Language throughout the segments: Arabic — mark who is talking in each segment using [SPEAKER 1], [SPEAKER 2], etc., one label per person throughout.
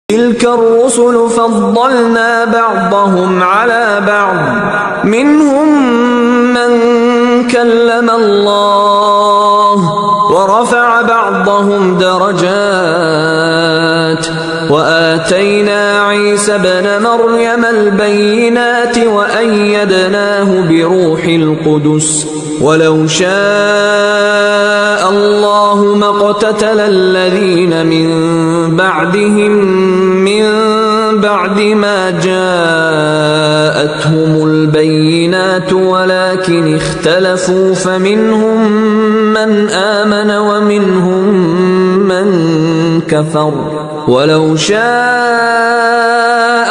[SPEAKER 1] تلك الرسل فضلنا بعضهم على بعض منهم من كلم الله ورفع بعضهم درجات وآتينا عيسى ابن مريم البينات وأيدناه بروح القدس ولو شاء الله ما اقتتل الذين من بعدهم من بعد ما جاءتهم البينات ولكن اختلفوا فمنهم من آمن ومنهم من كفر ولو شاء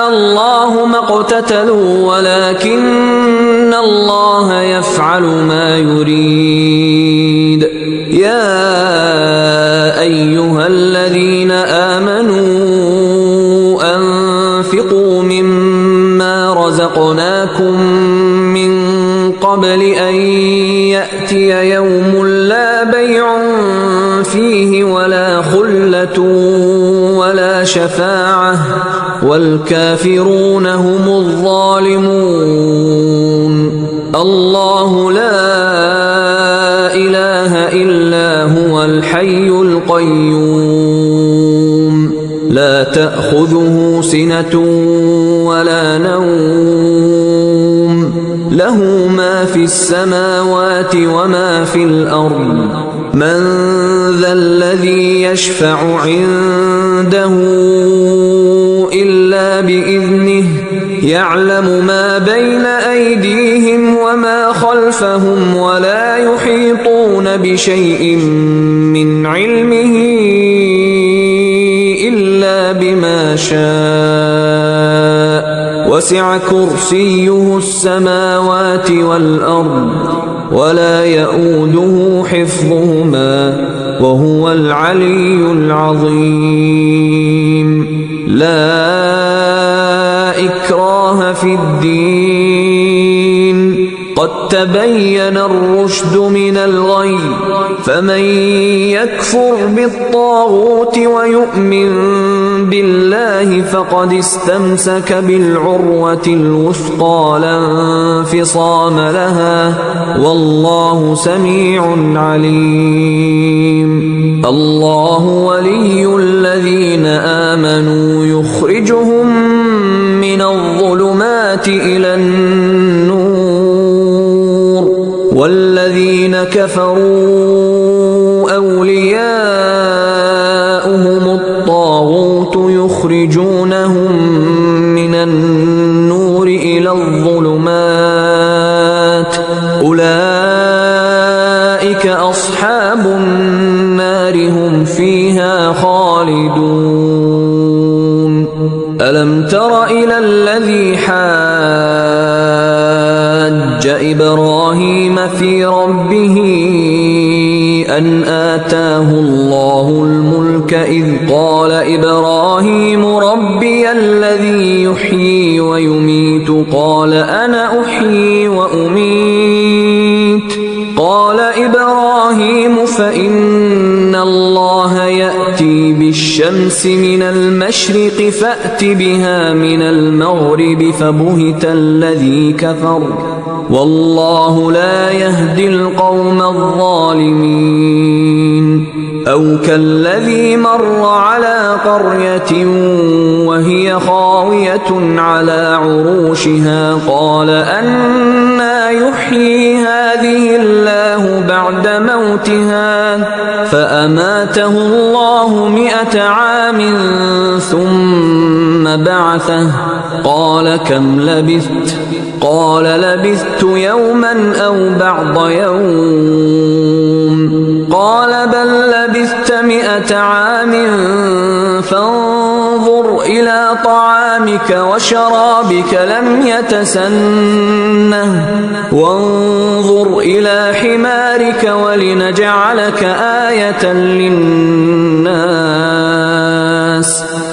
[SPEAKER 1] الله ما اقتتلوا ولكن الله يفعل ما يريد. يا أيها الذين آمنوا أنفقوا مما رزقناكم من قبل أن يأتي يوم لا بيع فيه ولا خلة ولا شفاعة والكافرون هم الظالمون. الله لا إله إلا هو الحي القيوم لا تأخذه سنة ولا نوم له ما في السماوات وما في الأرض من ذا الذي يشفع عنده إلا بإذنه يعلم ما بين أيديهم وما خلفهم ولا يحيطون بشيء من علمه إلا بما شاء وسع كرسيه السماوات والأرض ولا يؤوده حفظهما وهو العلي العظيم. لا إكراه في الدين قد تبين الرشد من الغي فمن يكفر بالطاغوت ويؤمن بالله فقد استمسك بالعروة الوثقى لا انفصام لها والله سميع عليم. الله ولي الذين آمنوا يخرجهم من الظلمات إلى النور والذين كفروا أولياؤهم الطاغوت يخرجونهم من النور إلى الظلمات أولئك أصحاب النار هم فيها خالدون. ألم تر إلى الذي حاج إبراهيم في ربه أن آتاه الله الملك إذ قال إبراهيم ربي الذي يحيي ويميت قال أنا أحيي وأميت قال إبراهيم فإن الله يأتي بالشمس من المشرق فأت بها من المغرب فبهت الذي كفر والله لا يهدي القوم الظالمين. أو كالذي مر على قرية وهي خاوية على عروشها قال أنى يحيي هذه الله بعد موتها فأماته الله 100 عام ثم بعثه قال كم لبثت قال لبثت يوما أو بعض يوم قال بل لبثت 100 عام فانظر إلى طعامك وشرابك لم يتسنه وانظر إلى حمارك ولنجعلك آية للناس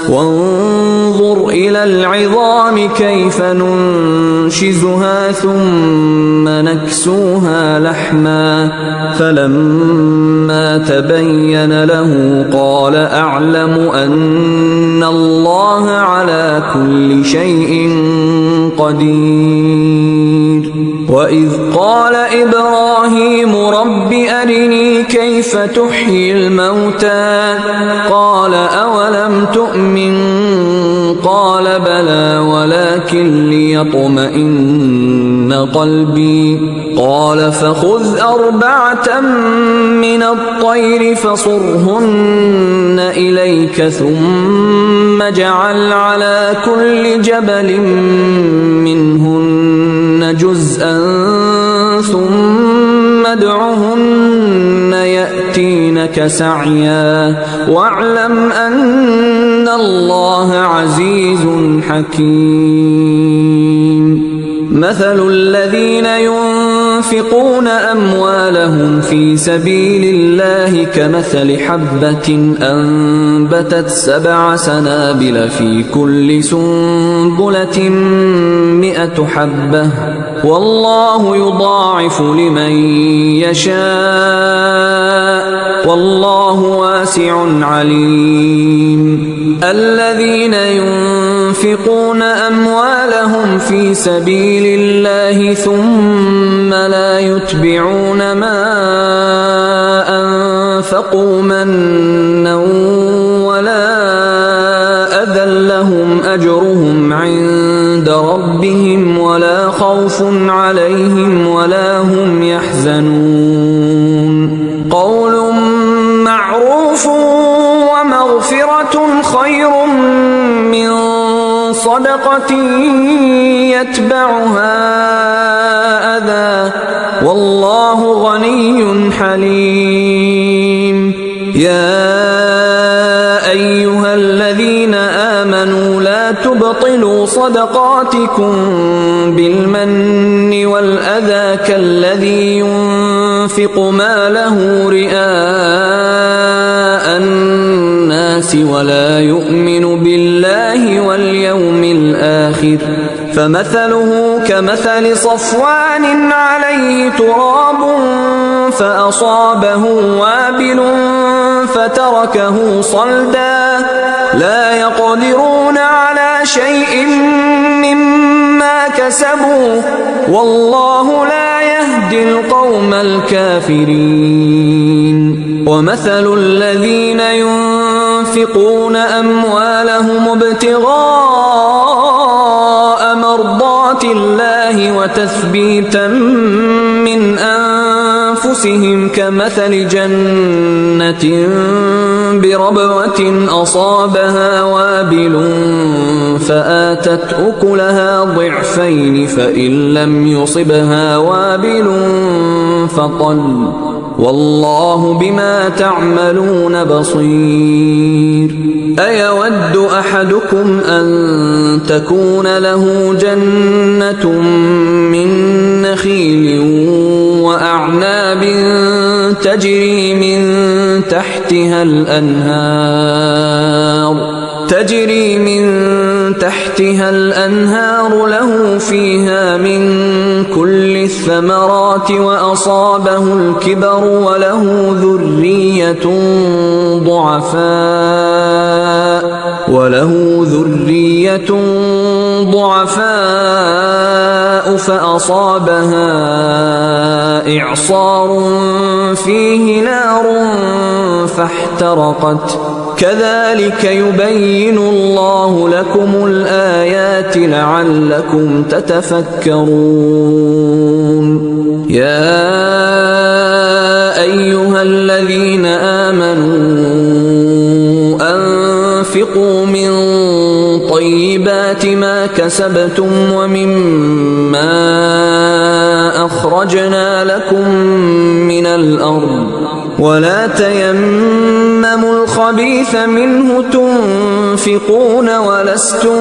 [SPEAKER 1] وانظر إلى العظام كيف ننشزها ثم نكسوها لحما فلما تبين له قال أعلم أن الله على كل شيء قدير. وإذ قال إبراهيم رب أرني كيف تحيي الموتى قال أولم تؤمن قال بلى ولكن ليطمئن قلبي قال فخذ 4 من الطير فصرهن إليك ثم اجعل على كل جبل منهن جزءا ثم ادعهن يأتينك سعيا واعلم أن الله عزيز حكيم. مثل الذين ينفقون أموالهم في سبيل الله كمثل حبة أنبتت 7 سنابل في كل سنبلة 100 حبة والله يضاعف لمن يشاء والله واسع عليم. الذين ينفقون أموالهم في سبيل الله ثم لا يتبعون ما أنفقوا منا ولا أذى لهم أجرهم عند ربهم ولا خوف عليهم ولا هم يحزنون. قول معروف ومغفرة خير من صدقة يتبعها أذى والله غني حليم. يا أيها الذين آمنوا لا تبطلوا صدقاتكم بالمن والأذى كالذي ينفق ماله رئاء الناس ولا يؤمن بالله واليوم الآخر فمثله كمثل صفوان عليه تراب فأصابه وابل فتركه صلدا لا يقدرون على شيء مما كسبوا والله لا يهدي القوم الكافرين. ومثل الذين ينفقون أموالهم ابتغاء مرضات الله وتثبيتا من أنفسهم كمثل جنة بربوة أصابها وابل فآتت أكلها ضعفين فإن لم يصبها وابل فطل والله بما تعملون بصير. أيود أحدكم أن تكون له جنة من نخيل وأعناب تجري من تحتها الأنهار له فيها من كل الثمرات وأصابه الكبر وله ذرية ضعفاء فأصابها إعصار فيه نار فاحترقت كذلك يبين الله لكم الآيات لعلكم تتفكرون. يا أيها الذين آمنوا أنفقوا من طيبات ما كسبتم ومما أخرجنا لكم من الأرض ولا تيمموا الخبيث منه تنفقون ولستم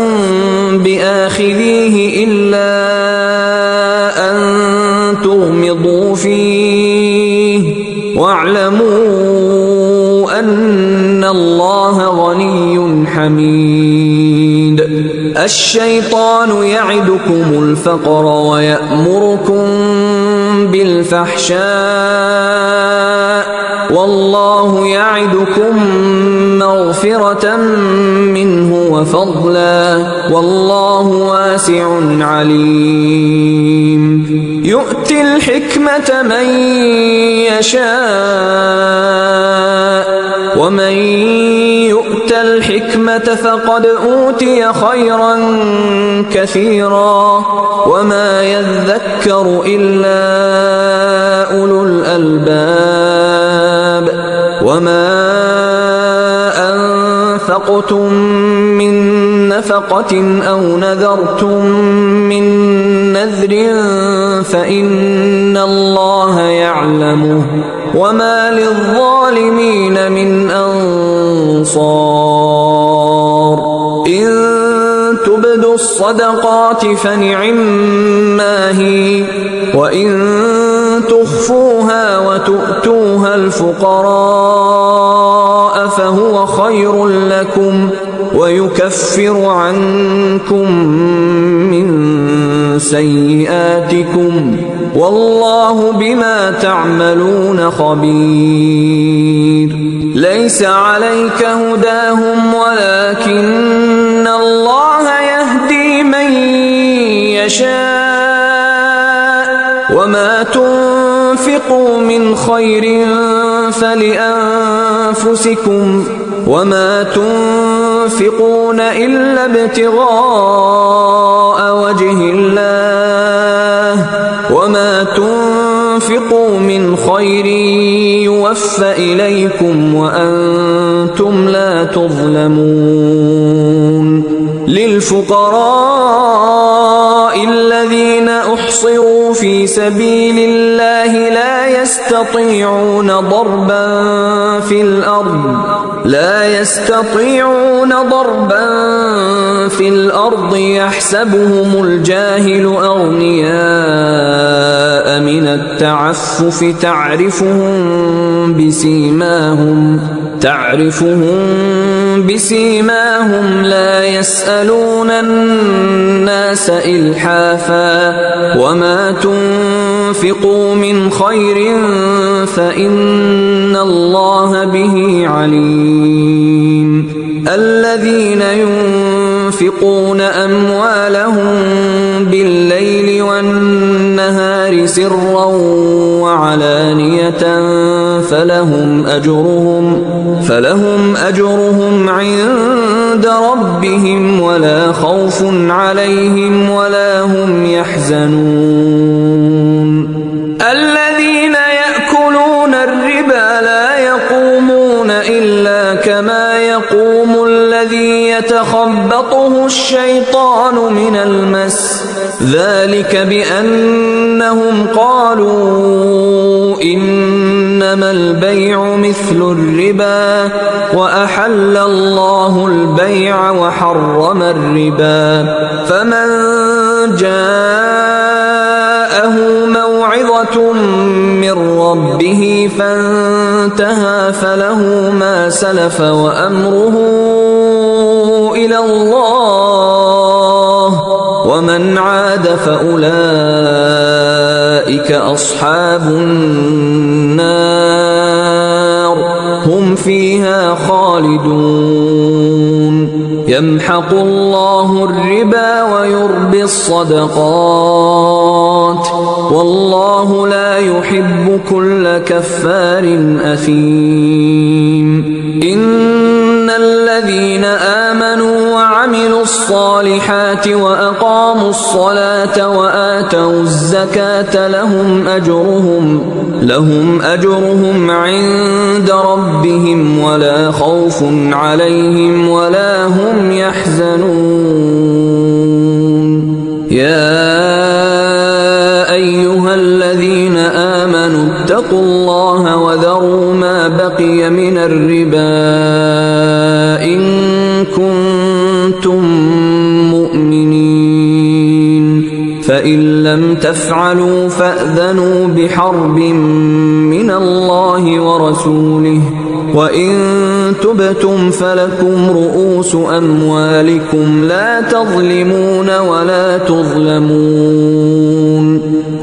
[SPEAKER 1] بآخذيه إلا أن تغمضوا فيه واعلموا أن الله غني حميد. الشيطان يعدكم الفقر ويأمركم بالفحشاء والله يعدكم مغفرة منه وفضلا والله واسع عليم يؤتي الحكمة من يشاء ومن يؤت الحكمة فقد أوتي خيرا كثيرا وما يذكر إلا أولو الألباب وما أنفقتم من نفقة أو نذرتم من نذر فإن الله يعلمه وما للظالمين من أنصار إن تبدوا الصدقات فنعما هي وإن تخفوها وتؤتوها الفقراء فهو خير لكم ويكفر عنكم من سيئاتكم والله بما تعملون خبير ليس عليك هداهم ولكن الله يهدي من يشاء وما تنفقوا من خير فلأنفسكم وما تنفقون إلا ابتغاء وجه الله وما تنفقوا من خير يوفى إليكم وأنتم لا تظلمون للفقراء الذين أحصروا في سبيل الله لا يستطيعون ضربا في الأرض يحسبهم الجاهل أغنياء من التعفف تعرفهم بسيماهم لا يسألون الناس إلحافا وما تنفقوا من خير فإن الله به عليم الذين ينفقون أموالهم بالليل والنهار سرا وعلانية فلهم أجرهم عند ربهم ولا خوف عليهم ولا هم يحزنون الذين يأكلون الربا لا يقومون إلا كما يقوم الذي يتخبطه الشيطان من المس ذلك بأنهم قالوا إنما البيع مثل الربا وأحل الله البيع وحرم الربا فمن جاءه موعظة من ربه فانتهى فله ما سلف وأمره إلى الله ومن عاد فأولئك أصحاب النار هم فيها خالدون يمحق الله الربا ويربي الصدقات والله لا يحب كل كفار أثيم إن الذين آمنوا وعملوا الصالحات وأقاموا الصلاة وآتوا الزكاة لهم أجرهم عند ربهم ولا خوف عليهم ولا هم يحزنون يا أيها الذين آمنوا اتقوا الله وذروا ما بقي من الربا إن كنتم مؤمنين فإن لم تفعلوا فأذنوا بحرب من الله ورسوله وإن تبتم فلكم رؤوس أموالكم لا تظلمون ولا تظلمون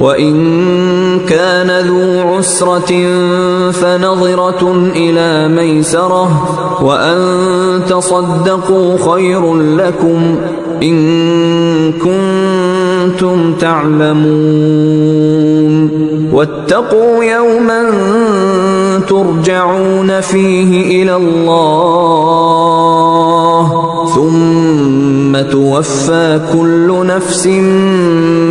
[SPEAKER 1] وإن كان ذو عسرة فنظرة إلى ميسرة وأن تصدقوا خير لكم إن كنتم تعلمون واتقوا يوما ترجعون فيه إلى الله ثم توفى كل نفس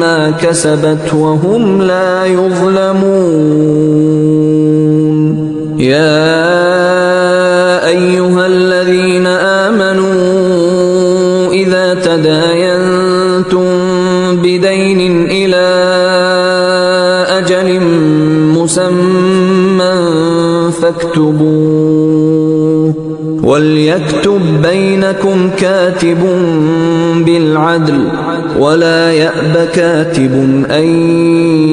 [SPEAKER 1] ما كسبت وهم لا يظلمون يا أيها الذين آمنوا إذا تداينتم بدين إلى أجل مسمى فاكتبوه وليكتب بينكم كاتب بالعدل ولا يأب كاتب أن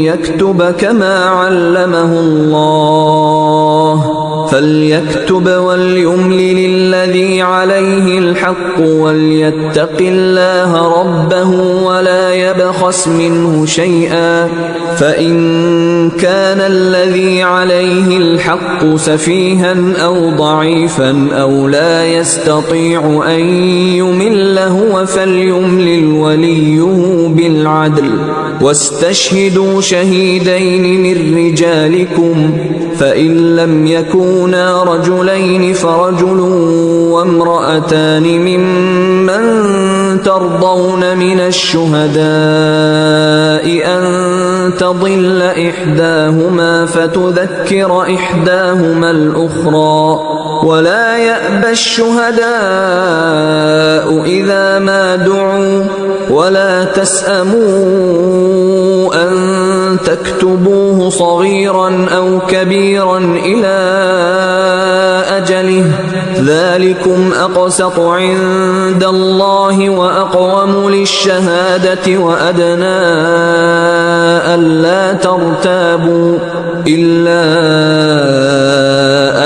[SPEAKER 1] يكتب كما علمه الله فليكتب وليملل الذي عليه الحق وليتق الله ربه ولا يبخس منه شيئا فإن كان الذي عليه الحق سفيها أو ضعيفا أو لا يستطيع أن يمل هو فليملل وليه بالعدل واستشهدوا شهيدين من رجالكم فإن لم يكونا رجلين فرجل وامرأتان ممن ترضون من الشهداء أن تضل إحداهما فتذكر إحداهما الأخرى ولا يأبى الشهداء إذا ما دعوا ولا تسأموا أن تكتبوه صغيرا أو كبيرا إلى أجله ذلكم أقسط عند الله وأقوم للشهادة وأدنى ألا ترتابوا إلا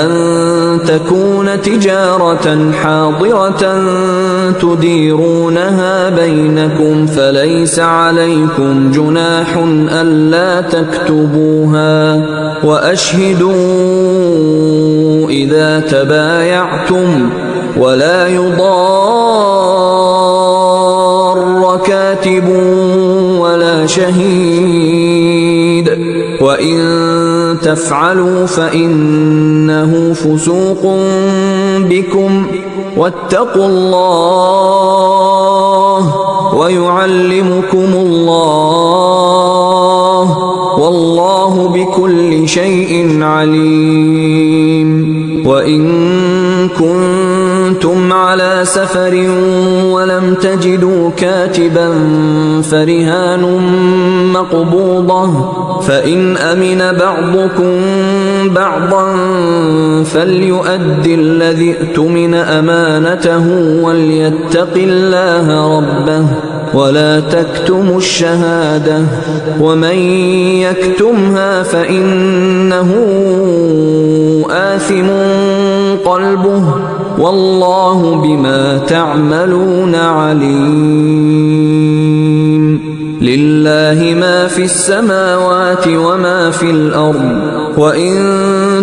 [SPEAKER 1] أن تكون تجارة حاضرة تديرونها بينكم فليس عليكم جناح ألا تكتبوها وأشهدوا إذا تبايعتم ولا يضار كاتب ولا شهيد وإن تفعلوا فإنه فسوق بكم واتقوا الله ويعلمكم الله والله بكل شيء عليم وإن كنتم على سفر ولم تجدوا كاتبا فرهان مقبوضة فإن أمن بعضكم بعضا فليؤدي الذي ائتمن أمانته وليتق الله ربه ولا تكتموا الشهادة ومن يكتمها فإنه آثم قلبه والله بما تعملون عليم لله ما في السماوات وما في الأرض وإن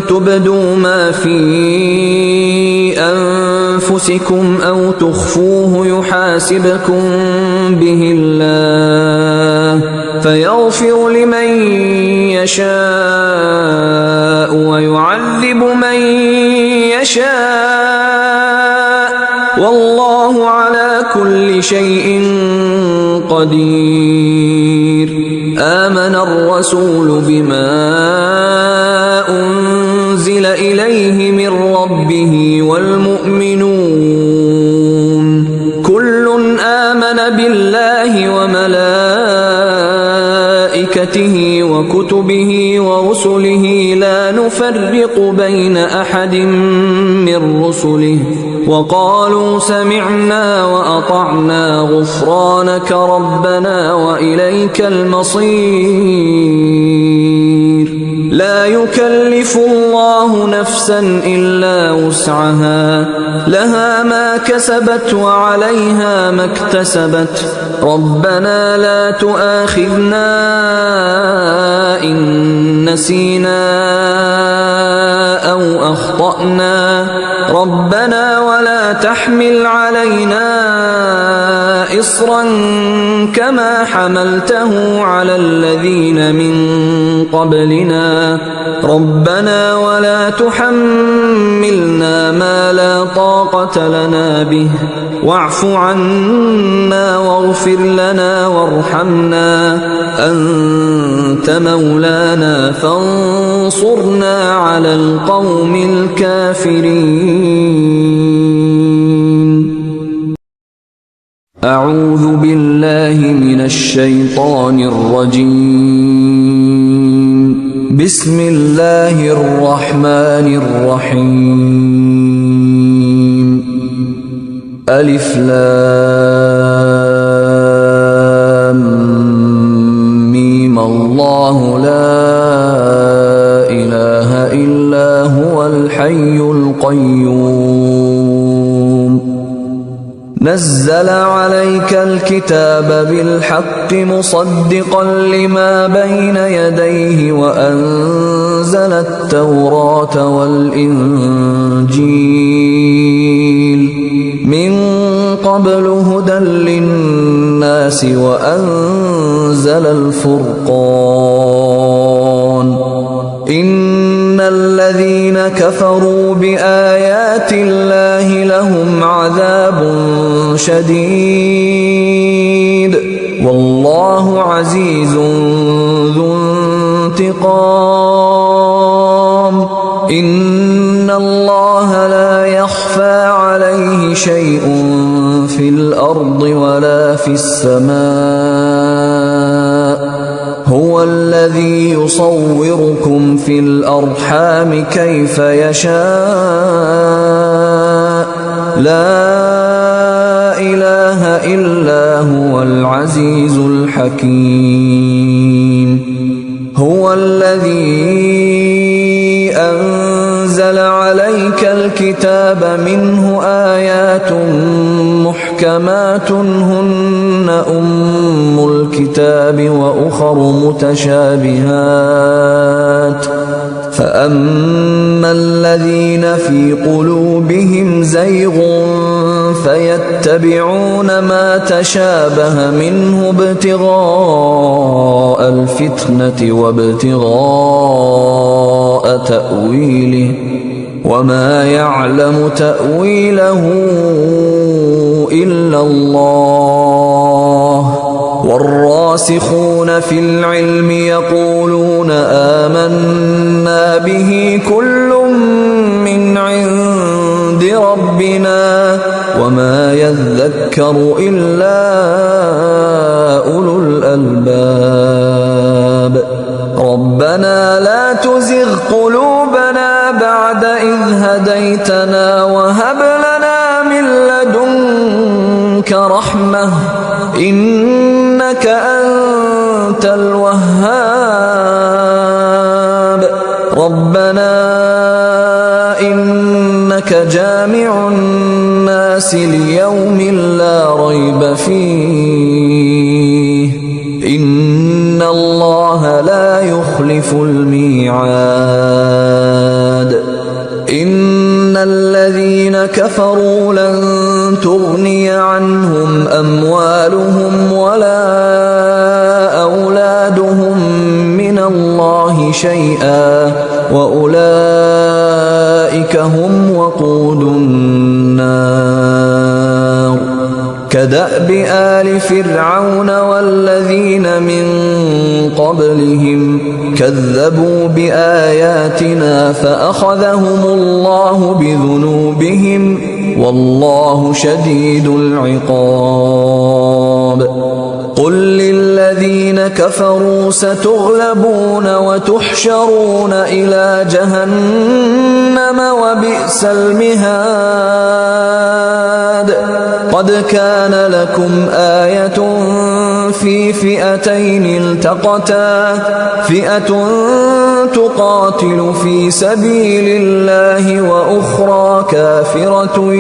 [SPEAKER 1] تبدوا ما في أنفسكم أو تخفوه يحاسبكم به الله فيغفر لمن يشاء ويعذب من يشاء والله على كل شيء قدير آمن الرسول بما أنزل إليه من ربه والمؤمنون كل آمن بالله وملائكته وكتبه ورسله لا نفرق بين أحد من رسله وقالوا سمعنا وأطعنا غفرانك ربنا وإليك المصير لا يكلف الله نفسا إلا وسعها لها ما كسبت وعليها ما اكتسبت ربنا لا تؤاخذنا إن نسينا أو أخطأنا ربنا ولا تحمل علينا إصرا كما حملته على الذين من قبلنا ربنا ولا تحملنا ما لا طاقة لنا به واعف عنا واغفر لنا وارحمنا أنت مولانا فانصرنا على القوم الكافرين. أعوذ بالله من الشيطان الرجيم. بسم الله الرحمن الرحيم. ألف لام ميم الله لا إله إلا هو الحي القيوم نزل عليك الكتاب بالحق مصدقا لما بين يديه وأنزل التوراة والإنجيل من قبل هدى للناس وأنزل الفرقان إن الذين كفروا بآيات الله لهم عذاب شديد والله عزيز ذو انتقام إن الله لا يخفى عليه شيء في الأرض ولا في السماء هو الذي يصوركم في الأرحام كيف يشاء لا إله إلا هو العزيز الحكيم هو الذي أنزل عليك الكتاب منه آيات محكمات هن أم الكتاب وأخر متشابهات فأما الذين في قلوبهم زيغ فيتبعون ما تشابه منه ابتغاء الفتنة وابتغاء تأويله وما يعلم تأويله إلا الله والراسخون في العلم يقولون آمنا به كل من عند ربنا وما يذكر إلا أولو الألباب ربنا لا تزغ قلوبنا بعد إذ هديتنا وهب لنا من لدنك رحمة إنك أنت الوهاب ربنا إنك جامع الناس ليوم لا ريب فيه إن الله لا يخلف الميعاد إن الذين كفروا لن تغني عنهم أموالهم ولا أولادهم من الله شيئا وأولئك هم وقود النار كدأب آل فرعون والذين من قبلهم كذبوا بآياتنا فأخذهم الله بذنوبهم والله شديد العقاب قل للذين كفروا ستغلبون وتحشرون إلى جهنم وبئس المهاد قد كان لكم آية في فئتين التقتا فئة تقاتل في سبيل الله وأخرى كافرة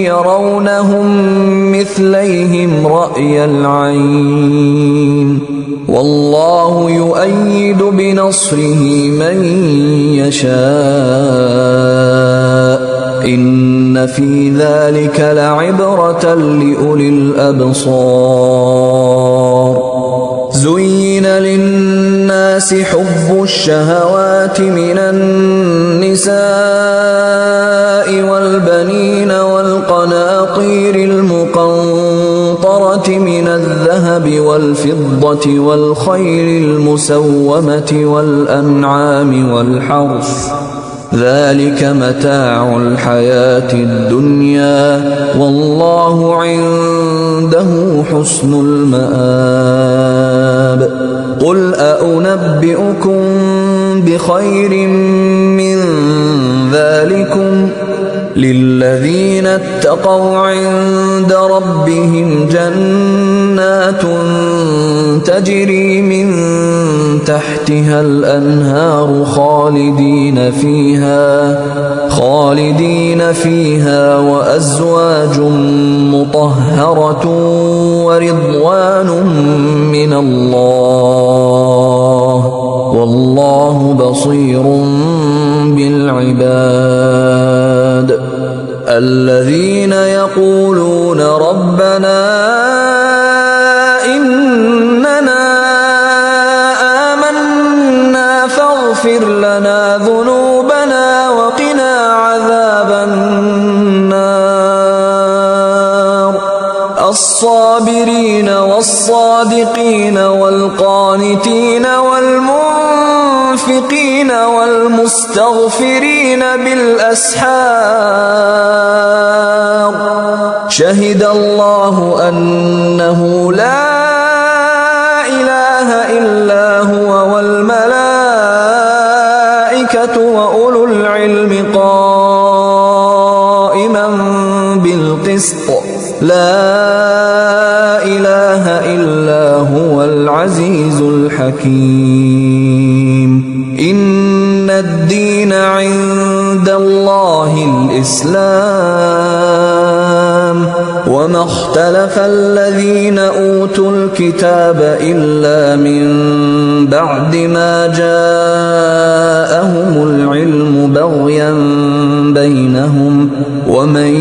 [SPEAKER 1] يرونهم مثليهم رأي العين والله يؤيد بنصره من يشاء إن في ذلك لعبرة لأولي الأبصار زين للناس حب الشهوات من النساء والبنين والقناطير المقنطرة من الذهب والفضة والخيل المسومة والأنعام والحرث ذلك متاع الحياة الدنيا والله عنده حسن المآب قل أنبئكم بخير من ذلكم للذين اتقوا عند ربهم جنات تجري من تحتها الأنهار خالدين فيها وأزواج مطهرة ورضوان من الله والله بصير بالعباد الذين يقولون ربنا إننا آمنا فاغفر لنا ذنوبنا وقنا عذاب النار الصابرين والصادقين والقانتين والمنفقين والمستغفرين بالأسحار شهد الله أنه لا إله إلا هو والملائكة وأولو العلم قائما بالقسط لا إله إلا هو العزيز الحكيم إن الدين عند الله الإسلام وما اختلف الذين أوتوا الكتاب إلا من بعد ما جاءهم العلم بغيا بينهم ومن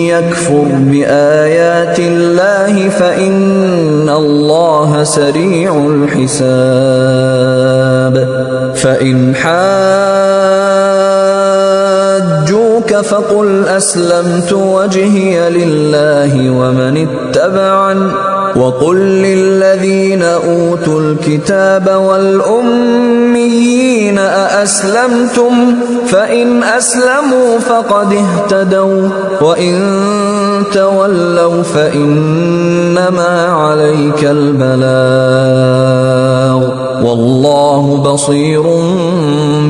[SPEAKER 1] يكفر بآيات الله فإن الله سريع الحساب فإن حاجوك فقل أسلمت وجهي لله ومن اتبعني وقل للذين أوتوا الكتاب والأميين أأسلمتم فإن أسلموا فقد اهتدوا وإن تولوا فإنما عليك البلاغ والله بصير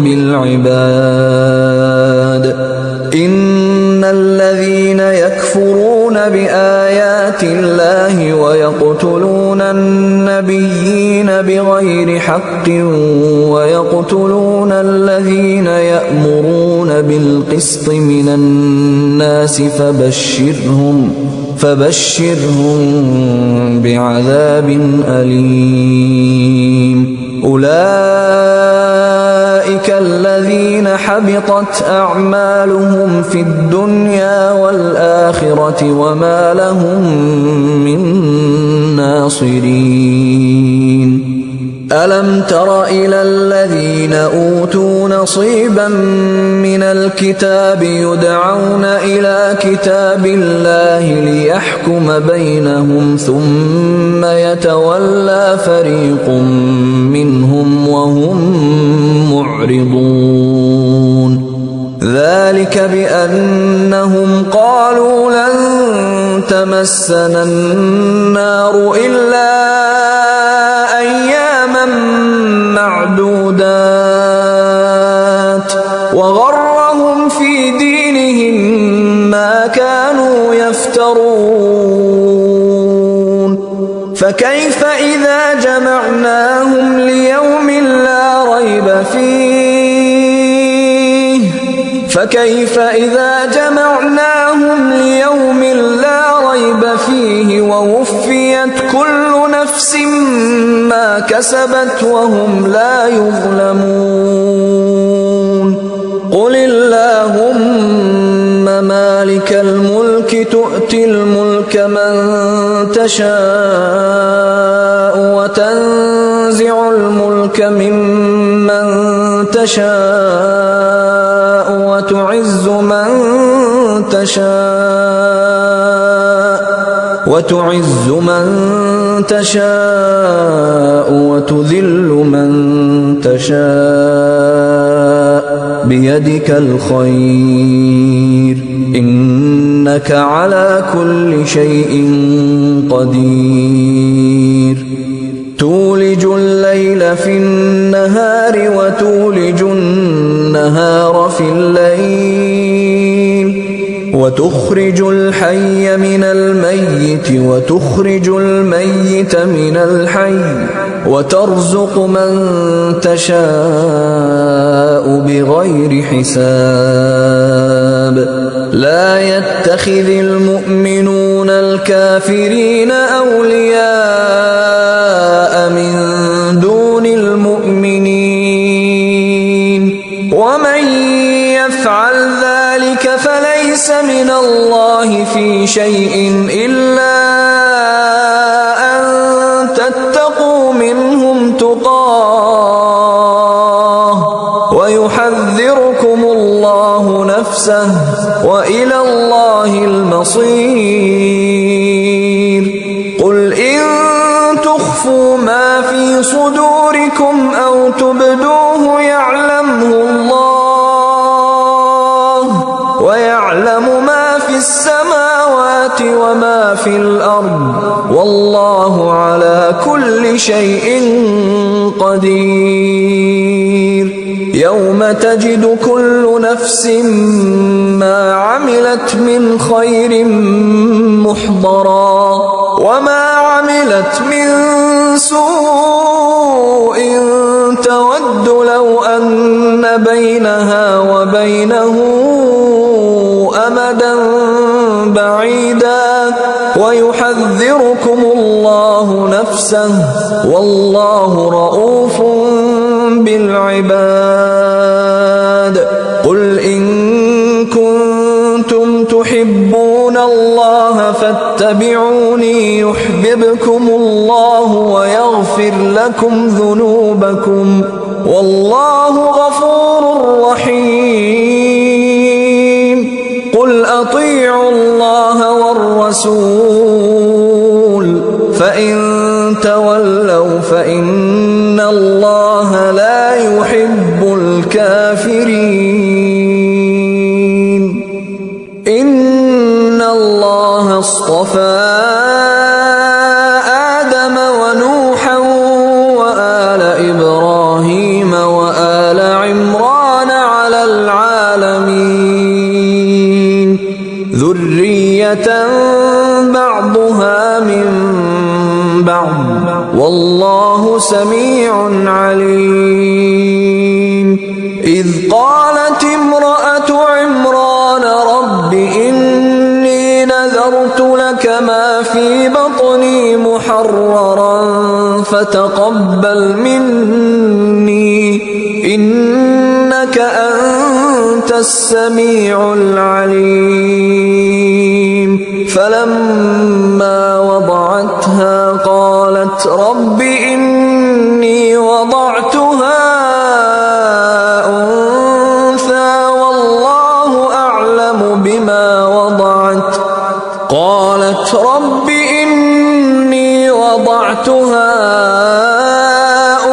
[SPEAKER 1] بالعباد إن الذين يكفرون بآيات الله ويقتلون النبيين بغير حق ويقتلون الذين يأمرون بالقسط من الناس فبشرهم بعذاب أليم أولئك الذين حبطت أعمالهم في الدنيا والآخرة وما لهم من ناصرين ألم تر إلى الذين أوتوا نصيبا من الكتاب يدعون إلى كتاب الله ليحكم بينهم ثم يتولى فريق منهم وهم معرضون ذلك بأنهم قالوا لن تمسنا النار إلا أياما معدودات وغرهم في دينهم ما كانوا يفترون يفترون فكيف إذا جمعناهم ليوم لا ريب فيه ووفيت كل نفس ما كسبت وهم لا يظلمون قل اللهم مالك الملك تؤتي الملك من تشاء وتنزع الملك ممن تشاء وتعز من تشاء وتذل من تشاء بيدك الخير إنك على كل شيء قدير تولج الليل في النهار وتولج النهار في الليل وتخرج الحي من الميت وتخرج الميت من الحي وترزق من تشاء بغير حساب لا يتخذ المؤمنون الكافرين أولياء من دون المؤمنين ومن يفعل ذلك فليس من الله في شيء إلا أن تتقوا منهم تقاه ويحذركم الله نفسه وإلى الله المصير قل إن تخفوا ما في صدوركم أو تبدوه يعلمه الله ويعلم ما في السماوات وما في الأرض والله على كل شيء قدير يوم تجد كل نفس ما عملت من خير محضرا وما عملت من سوء تود لو أن بينها وبينه أمدا بعيدا ويحذركم الله نفسه والله رؤوف بالعباد قل إن كنتم تحبون الله فاتبعوني يحببكم الله ويغفر لكم ذنوبكم والله غفور رحيم قل أطيعوا الله والرسول فإن تولوا فإن الله لا يحب الكافرين إن الله اصطفى آدم ونوحا وآل إبراهيم وآل عمران على العالمين ذرية بعضها من بعض والله سميع عليم إذ قالت امرأة عمران رب إني نذرت لك ما في بطني محررا فتقبل مني إنك أنت السميع العليم فلما وضعتها قالت رب إني وضعتها أنثى والله أعلم بما وضعت قالت رب إني وضعتها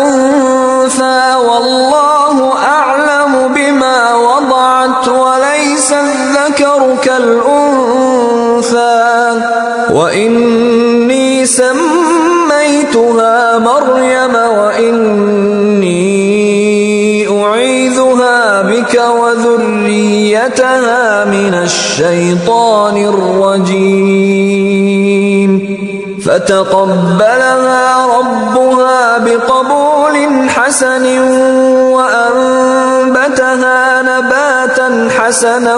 [SPEAKER 1] أنثى والله أعلم بما وضعت وليس الذكر كالأنثى وإني سميتها مريم وإني أعيذها بك وذريتها من الشيطان الشيطان الرجيم فتقبلها ربها بقبول حسن وأنبتها نباتا حسنا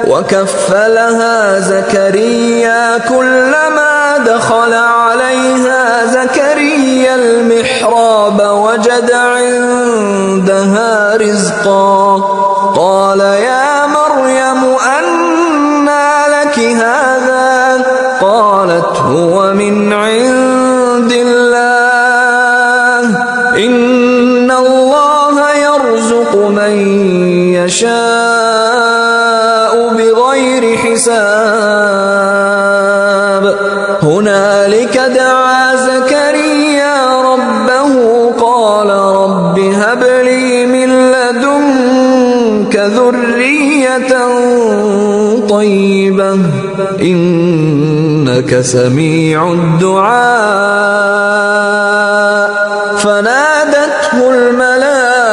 [SPEAKER 1] وكفلها زكريا كلما دخل عليها زكريا المحراب وجد عندها رزقا قال يا مريم أنى لك هذا قالت هو من عند الله إن الله يرزق من يشاء بغير حساب هنالك دعا زكريا ربه قال رب هب لي من لدنك ذرية طيبة إنك سميع الدعاء فنادته الملائكة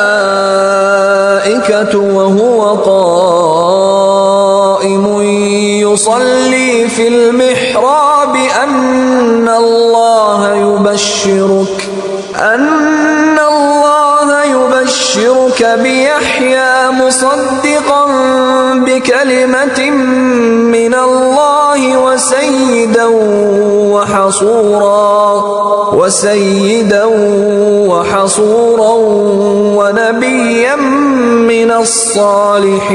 [SPEAKER 1] وهو قائم يصلي في المحراب أن الله يبشرك بيحيى مصدقا بكلمة من الله وسيدا وحصورا ونبيا من الصالحين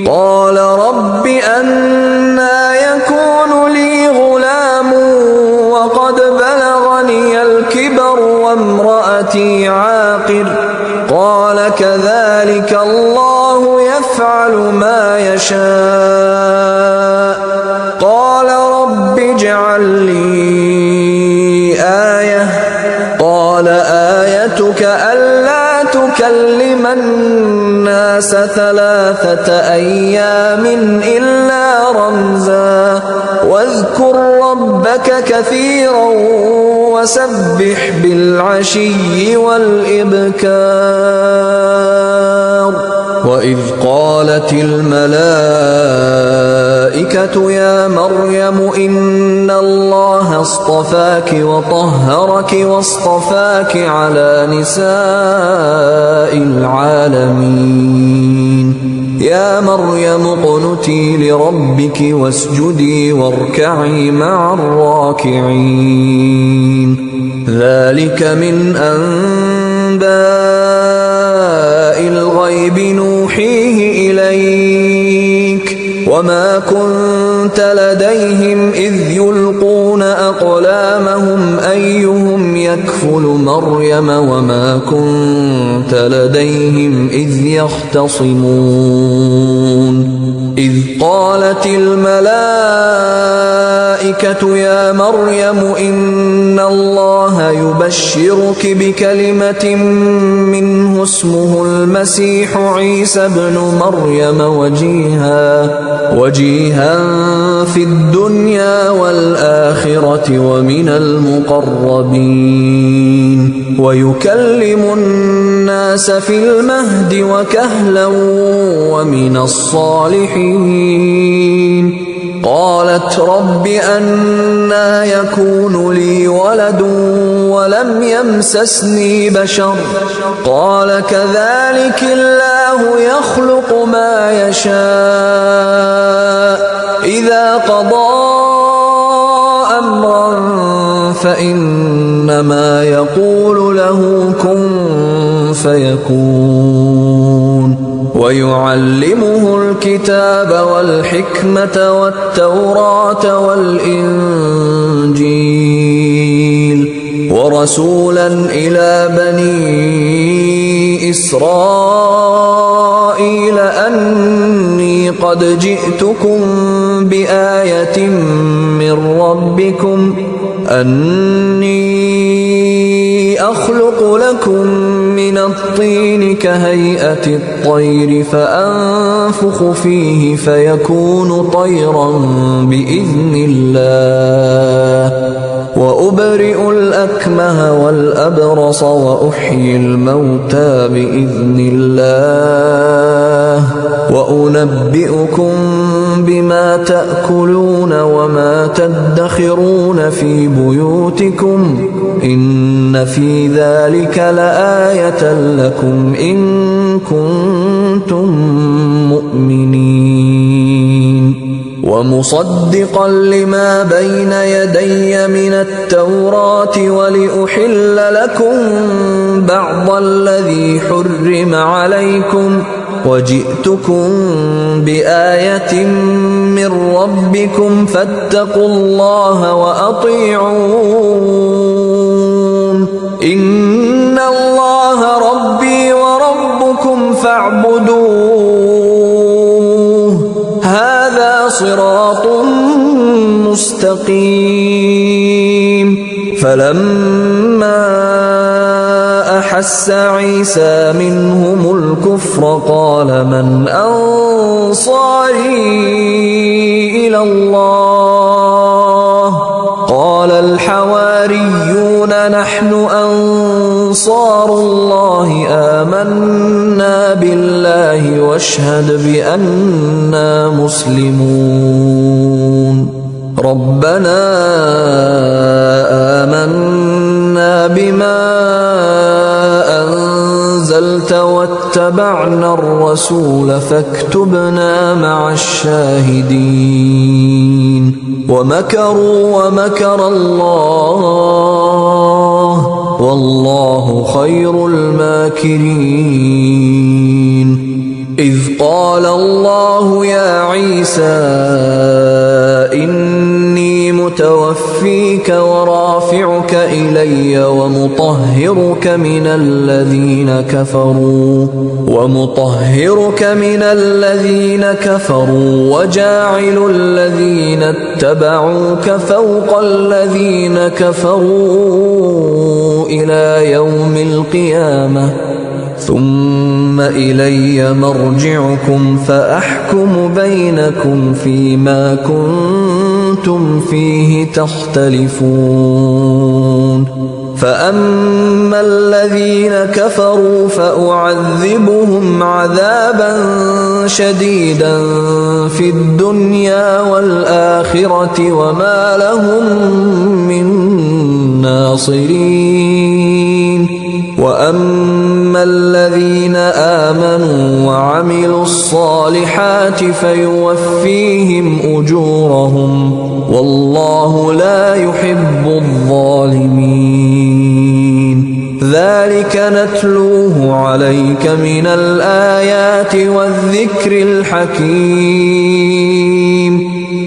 [SPEAKER 1] قال رب أنى يكون لي غلام وقد بلغني الكبر وامرأتي عاقر قال كذلك الله يفعل ما يشاء قال رب اجعل لي آية قال آيتك ألا تكلم الناس 3 أيام إلا رمزا واذكر ربك كثيرا وسبح بالعشي والإبكار وإذ قالت الملائكة يا مريم إن الله اصطفاك وطهرك واصطفاك على نساء العالمين يا مريم اقنتي لربك واسجدي واركعي مع الراكعين ذلك من أنباء الغيب نوحيه إليك وما كنت لديهم إذ يلقون أقلامهم أيهم يكفل مريم وما كنت لديهم إذ يختصمون إذ قالت الملائكة يا مريم إن الله يبشرك بكلمة منه اسمه المسيح عيسى ابن مريم وجيها في الدنيا والآخرة ومن المقربين ويكلم الناس في المهد وكهلا ومن الصالحين قالت رب أنى يكون لي ولد ولم يمسسني بشر قال كذلك الله يخلق ما يشاء إذا قضى أمرا فإنما يقول له كن فيكون ويعلمه الكتاب والحكمة والتوراة والإنجيل ورسولا إلى بني إسرائيل أني قد جئتكم بآية من ربكم أني أخلق لكم من الطين كهيئة الطير فأنفخ فيه فيكون طيرا بإذن الله وأبرئ الأكمه والأبرص وأحيي الموتى بإذن الله وأنبئكم بما تأكلون وما تدخرون في بيوتكم إن في ذلك لآية لكم إن كنتم مؤمنين ومصدقا لما بين يدي من التوراة ولأحل لكم بعض الذي حرم عليكم وجئتكم بآية من ربكم فاتقوا الله وأطيعون إن الله ربي وربكم فاعبدوه هذا صراط مستقيم فلما أحس عيسى منهم الكفر قال من أنصاري إلى الله قال الحواريون نحن أنصار الله آمنا بالله واشهد بأننا مسلمون ربنا آمنا بما أنزلت واتبعنا الرسول فاكتبنا مع الشاهدين ومكروا ومكر الله والله خير الماكرين إذ قال الله يا عيسى إني متوفيك ورافعك إلي ومطهرك من الذين كفروا وجاعل الذين اتبعوك فوق الذين كفروا إلى يوم القيامة ثم إلي مرجعكم فأحكم بينكم فيما كنتم فيه تختلفون فأما الذين كفروا فأعذبهم عذابا شديدا في الدنيا والآخرة وما لهم من ناصرين وأما الذين آمنوا وعملوا الصالحات فيوفيهم أجورهم والله لا يحب الظالمين ذلك نتلوه عليك من الآيات والذكر الحكيم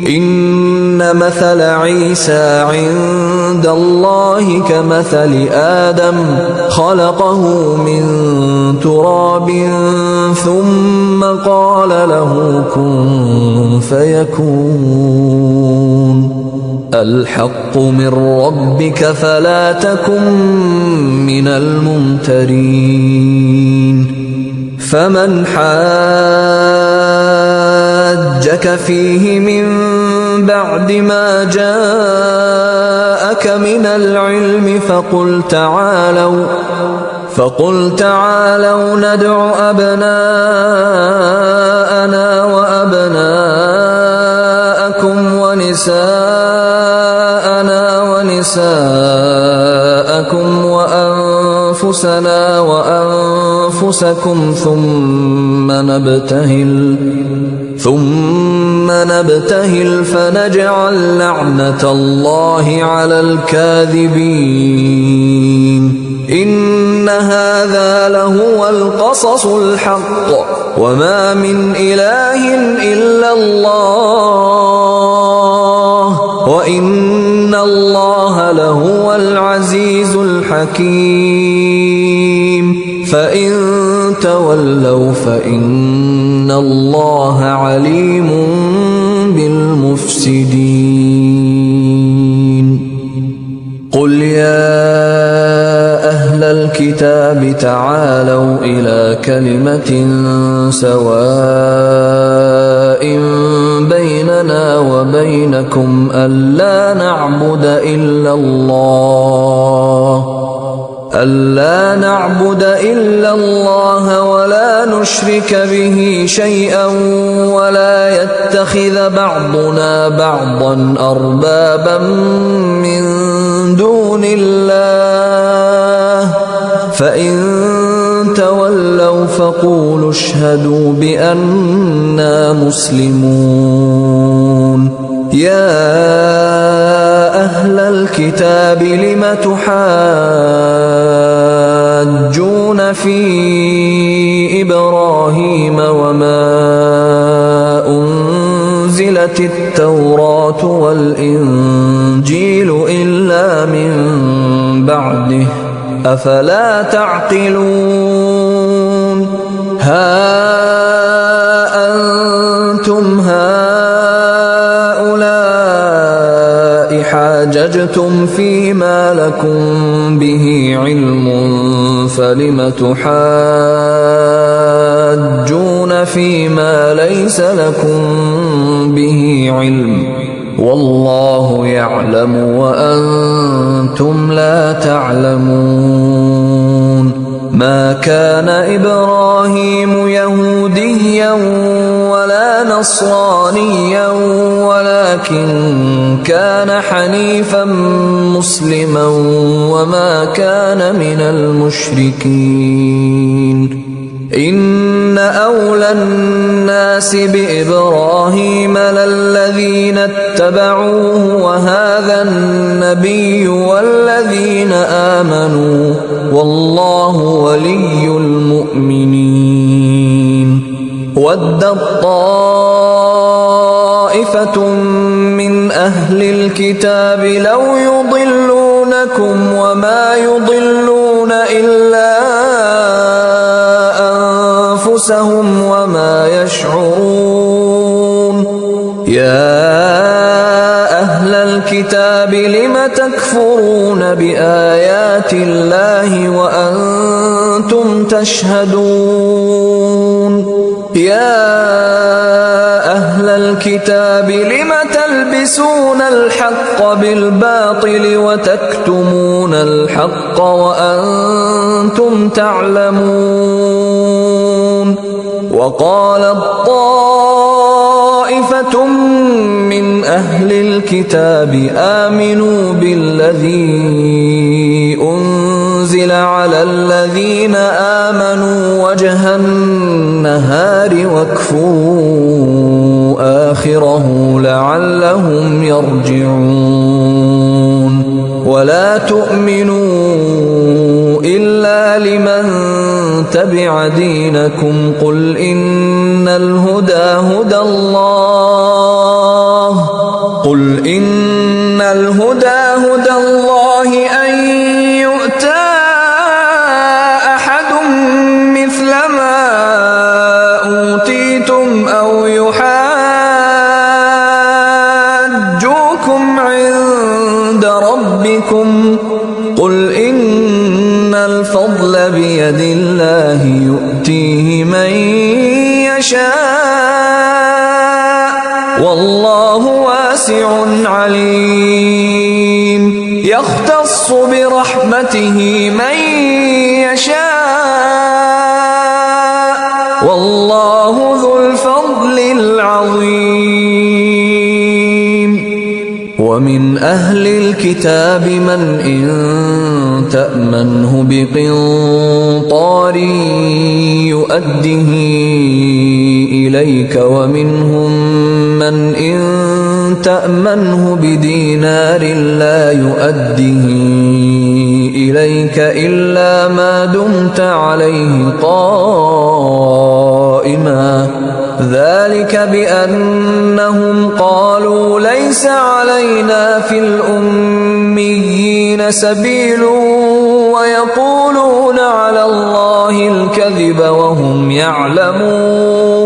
[SPEAKER 1] إن مثل عيسى عند الله كمثل آدم خلقه من تراب ثم قال له كن فيكون الحق من ربك فلا تكن من الممترين فمن حاجك فيه من بعد ما جاءك من العلم فقل تعالوا ندع أبناءنا وأبناءكم ونساءنا ونساءكم وأنفسنا وأنفسكم ثم نبتهل فنجعل لعنة الله على الكاذبين إن هذا لهو القصص الحق وما من إله إلا الله وإن الله لهو العزيز الحكيم فإن تولوا فإن الله عليم بالمفسدين قل يا أهل الكتاب تعالوا إلى كلمة سواء بيننا وبينكم ألا نعبد إلا الله ولا نشرك به شيئا ولا يتخذ بعضنا بعضا أربابا من دون الله فإن تولوا فقولوا اشهدوا بأننا مسلمون. يا أهل الكتاب لم تحاجون في إبراهيم وما أنزلت التوراة والإنجيل إلا من بعده أفلا تعقلون. ها أنتم هؤلاء حاججتم فيما لكم به علم فلم تحاجون فيما ليس لكم به علم والله يعلم وأنتم لا تعلمون. ما كان إبراهيم يهوديا ولا نصرانيا ولكن كان حنيفا مسلما وما كان من المشركين. إن أولى الناس بإبراهيم للذين اتبعوه وهذا النبي والذين آمنوا والله ولي المؤمنين. ودت طائفة من أهل الكتاب لو يضلونكم وما يضلون إلا أنفسهم وما يشعرون. يا أهل الكتاب لم تكفرون بآيات الله وأنتم تشهدون. يا أهل الكتاب لم تلبسون الحق بالباطل وتكتمون الحق وأنتم تعلمون. وقالت طائفة من أهل الكتاب آمنوا بالذي أنزل على الذين آمنوا وجه النهار واكفروا آخره لعلهم يرجعون. ولا تؤمنوا إلا لمن تبع دينكم قل إن الهدى هدى الله أن يؤتى أحد مثل ما أوتيتم أو يحاجوكم عند ربكم قل إن الفضل بيد الله يؤتيه من يشاء والله واسع عليم. يختص برحمته من يشاء والله ذو الفضل العظيم. ومن أهل الكتاب من إن تأمنه بقنطار يؤده إليك ومنهم من إن تأمنه بدينار لا يؤده إليك إلا ما دمت عليه قائما ذلك بأنهم قالوا ليس علينا في الأميين سبيل ويقولون على الله الكذب وهم يعلمون.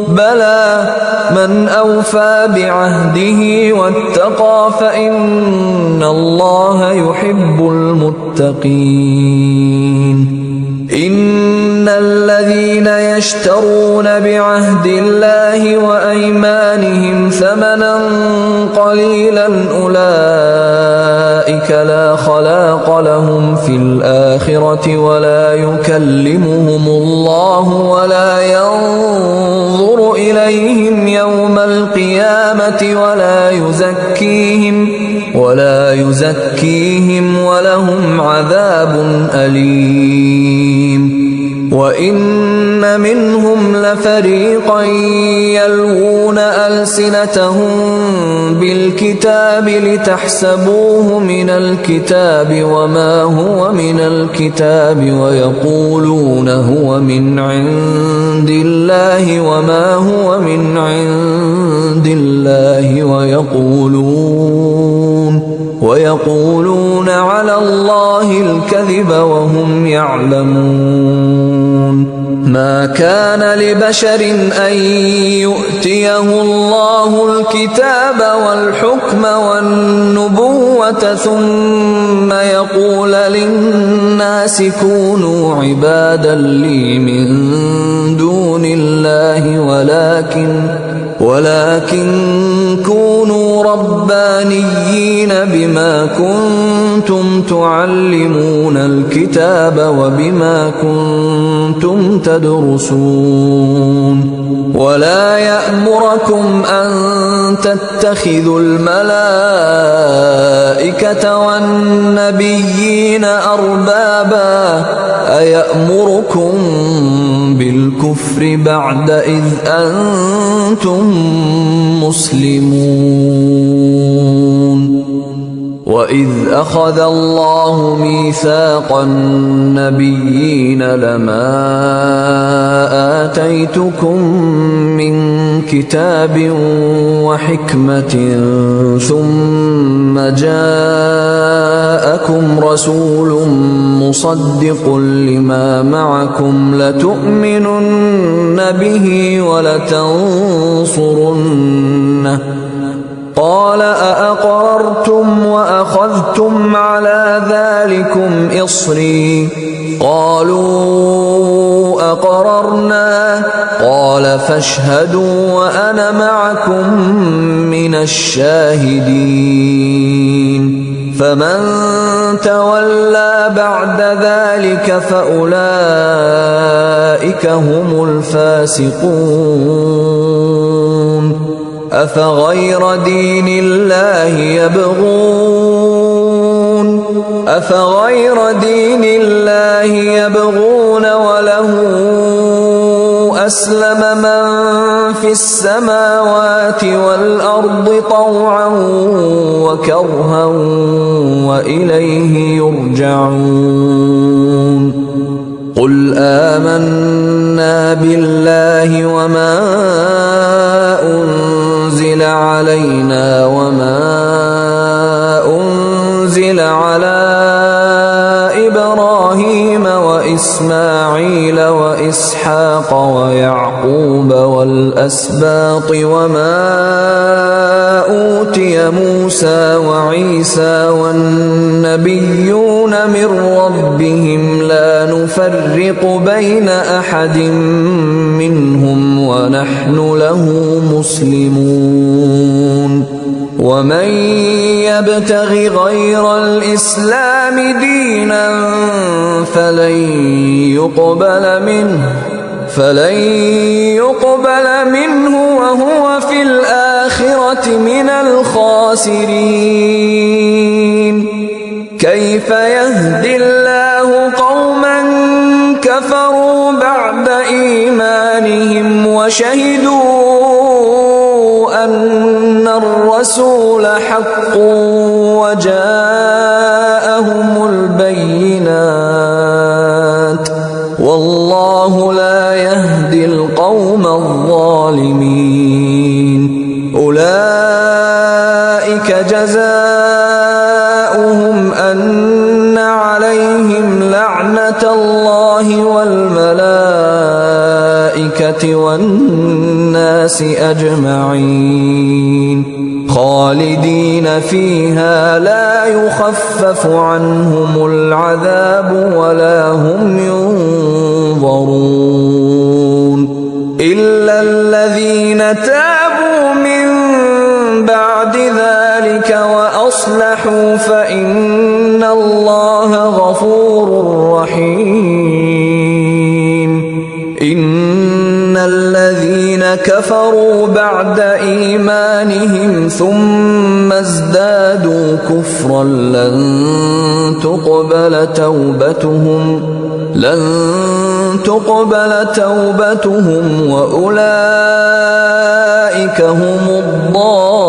[SPEAKER 1] بلى من أوفى بعهده واتقى فإن الله يحب المتقين. إن الذين يشترون بعهد الله وأيمانهم ثمنا قليلا أولئك لا خلاق لهم في الآخرة ولا يكلمهم الله ولا ينظر إليهم يوم القيامة ولا يزكيهم ولهم عذاب أليم. وإن منهم لفريقا يلوون ألسنتهم بالكتاب لتحسبوه من الكتاب وما هو من الكتاب ويقولون هو من عند الله وما هو من عند الله ويقولون على الله الكذب وهم يعلمون. ما كان لبشر أن يؤتيه الله الكتاب والحكم والنبوة ثم يقول للناس كونوا عبادا لي من دون الله ولكن كونوا ربانيين بما كنتم تعلمون الكتاب وبما كنتم تدرسون. ولا يأمركم أن تتخذوا الملائكة والنبيين أربابا أيأمركم بالكفر بعد إذ أنتم مسلمون. وإذ أخذ الله ميثاق النبيين لما آتيتكم من كتاب وحكمة ثم جاءكم رسول مصدق لما معكم لتؤمنن به ولتنصرنه قال أأقررتم وأخذتم على ذلكم إصري قالوا أقررنا قال فاشهدوا وأنا معكم من الشاهدين. فمن تولى بعد ذلك فأولئك هم الفاسقون. أفغير دين الله يبغون وله أسلم من في السماوات والأرض طوعا وكرها وإليه يرجعون. قل آمنا بالله وما أنزل علينا وما أنزل على إبراهيم وإسماعيل وإسحاق ويعقوب والأسباط وما أوتي موسى وعيسى والنبيون من ربهم لا نفرق بين أحد منهم ونحن له مسلمون. ومن يبتغ غير الإسلام دينا فلن يقبل منه وهو في الآخرة من الخاسرين. كيف يهدي الله قوما كفروا بعد إيمانهم وشهدوا أن الرسول حق وجاءهم البينات والله لا يهدي القوم الظالمين. أولئك جزاؤهم أن عليهم لعنة الله والملائكة والناس أجمعين خالدين فيها لا يخفف عنهم العذاب ولا هم ينظرون. إلا الذين تابوا من بعد ذلك وأصلحوا فإن الله غفور رحيم. إن الذين كفروا بعد إيمانهم ثم ازدادوا كفرا لن تقبل توبتهم وأولئك هم الضالون.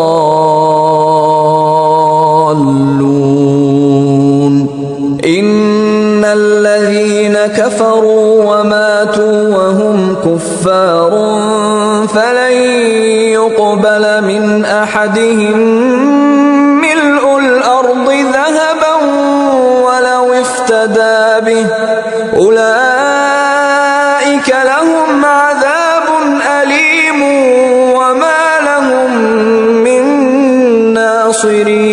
[SPEAKER 1] إن الذين كفروا وماتوا وهم كفار فلن يقبل من أحدهم ملء الأرض ذهبا ولو افتدى به أولئك لهم عذاب أليم وما لهم من ناصرين.